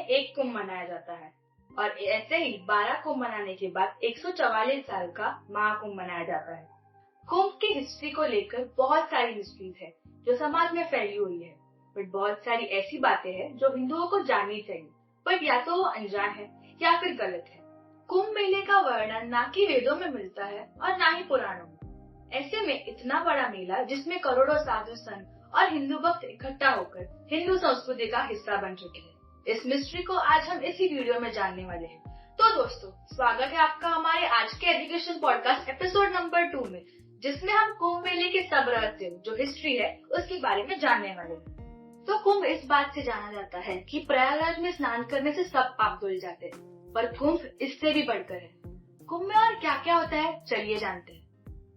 एक कुंभ मनाया जाता है और ऐसे ही 12 कुंभ मनाने के बाद 144 साल का महाकुंभ मनाया जाता है। कुंभ की हिस्ट्री को लेकर बहुत सारी हिस्ट्रीज है जो समाज में फैली हुई है, बट बहुत सारी ऐसी बातें हैं जो हिंदुओं को जाननी चाहिए, बट या तो वो अनजान है या फिर गलत है। कुंभ मेले का वर्णन ना कि वेदों में मिलता है और ना ही पुराणों में। ऐसे में इतना बड़ा मेला जिसमें करोड़ों साधु संत और हिंदू भक्त इकट्ठा होकर हिंदू संस्कृति का हिस्सा बन चुके हैं, इस मिस्ट्री को आज हम इसी वीडियो में जानने वाले हैं। तो दोस्तों, स्वागत है आपका हमारे आज के एजुकेशन पॉडकास्ट एपिसोड नंबर 2 में, जिसमें हम कुंभ मेले के सब रहस्य जो हिस्ट्री है उसके बारे में जानने वाले हैं। तो कुंभ इस बात से जाना जाता है कि प्रयागराज में स्नान करने से सब पाप धुल जाते हैं, पर कुंभ इससे भी बढ़कर है। कुंभ में और क्या क्या होता है, चलिए जानते हैं।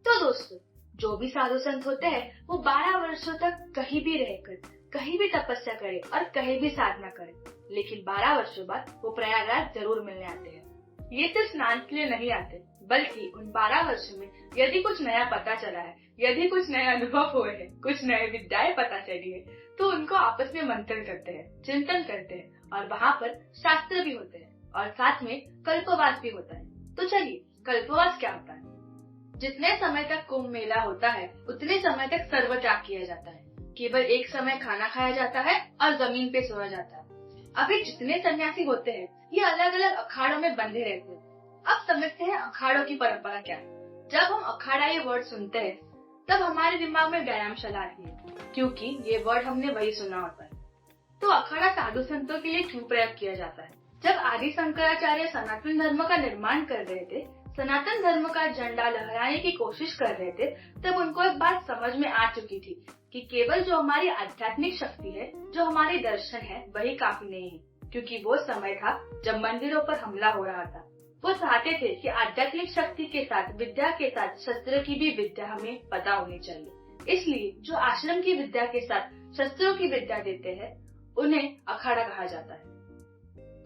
तो दोस्तों, जो भी साधु संत होते हैं वो 12 वर्षों तक कहीं भी रहकर कहीं भी तपस्या करे और कहीं भी साधना करे, लेकिन 12 वर्षों बाद वो प्रयागराज जरूर मिलने आते हैं। ये सिर्फ स्नान के लिए नहीं आते, बल्कि उन 12 वर्षों में यदि कुछ नया पता चला है, यदि कुछ नए अनुभव हुए हैं, कुछ नए विद्याएं पता चली है, तो उनको आपस में मंथन करते हैं, चिंतन करते हैं और वहाँ पर शास्त्र भी होते हैं और साथ में कल्पवास भी होता है। तो चलिए, कल्पवास क्या होता है? जितने समय तक कुंभ मेला होता है उतने समय तक सर्व त्याग किया जाता है। केवल एक समय खाना खाया जाता है और जमीन पे सोया जाता है। अभी जितने सन्यासी होते हैं ये अलग अलग अखाड़ों में बंधे रहते हैं। अब समझते हैं अखाड़ों की परंपरा क्या है। जब हम अखाड़ा ये वर्ड सुनते हैं तब हमारे दिमाग में व्यायामशाला आती है, क्योंकि ये वर्ड हमने वही सुना होता है। तो अखाड़ा साधु संतों के लिए क्यों प्रयोग किया जाता है? जब आदि शंकराचार्य सनातन धर्म का निर्माण कर रहे थे, सनातन धर्म का झंडा लहराने की कोशिश कर रहे थे, तब उनको एक बात समझ में आ चुकी थी कि केवल जो हमारी आध्यात्मिक शक्ति है, जो हमारे दर्शन है, वही काफी नहीं है, क्योंकि वो समय था जब मंदिरों पर हमला हो रहा था। वो चाहते थे कि आध्यात्मिक शक्ति के साथ विद्या के साथ शस्त्र की भी विद्या हमें पता होनी चाहिए। इसलिए जो आश्रम की विद्या के साथ शस्त्रों की विद्या देते हैं उन्हें अखाड़ा कहा जाता है।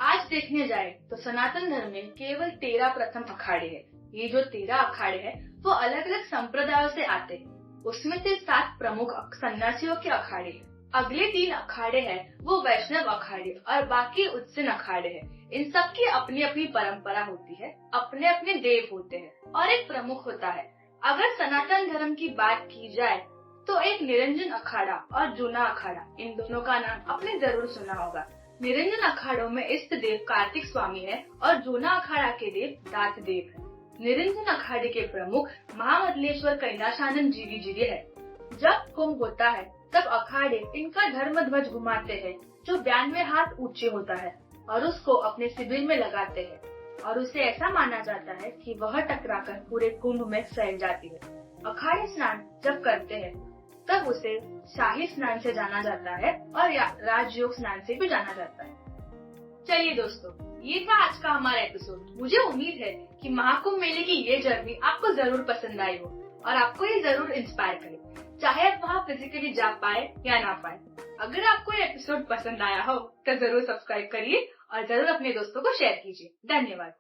आज देखने जाए तो सनातन धर्म में केवल 13 प्रथम अखाड़े हैं। ये जो 13 अखाड़े हैं वो अलग अलग संप्रदायों से आते हैं। उसमें से 7 प्रमुख सन्यासियों के अखाड़े हैं। अगले 3 अखाड़े हैं वो वैष्णव अखाड़े और बाकी उच्चन अखाड़े हैं। इन सब की अपनी अपनी परंपरा होती है, अपने अपने देव होते हैं और एक प्रमुख होता है। अगर सनातन धर्म की बात की जाए तो एक निरंजन अखाड़ा और जूना अखाड़ा, इन दोनों का नाम आपने जरूर सुना होगा। निरंजन अखाड़ों में इष्ट देव कार्तिक स्वामी है और जूना अखाड़ा के देव दात देव है। निरंजन अखाड़े के प्रमुख महामंडलेश्वर कैलाशानंद जी है। जब कुंभ होता है तब अखाड़े इनका धर्म ध्वज घुमाते हैं जो 92 हाथ ऊंचे होता है और उसको अपने शिविर में लगाते हैं और उसे ऐसा माना जाता है कि वह टकराकर पूरे कुंभ में फैल जाती है। अखाड़े स्नान जब करते हैं तब उसे शाही स्नान से जाना जाता है और राजयोग स्नान से भी जाना जाता है। चलिए दोस्तों, ये था आज का हमारा एपिसोड। मुझे उम्मीद है कि महाकुंभ मेले की ये जर्नी आपको जरूर पसंद आई हो और आपको ये जरूर इंस्पायर करे, चाहे आप वहाँ फिजिकली जा पाए या ना पाए। अगर आपको ये एपिसोड पसंद आया हो तो जरूर सब्सक्राइब करिए और जरूर अपने दोस्तों को शेयर कीजिए। धन्यवाद।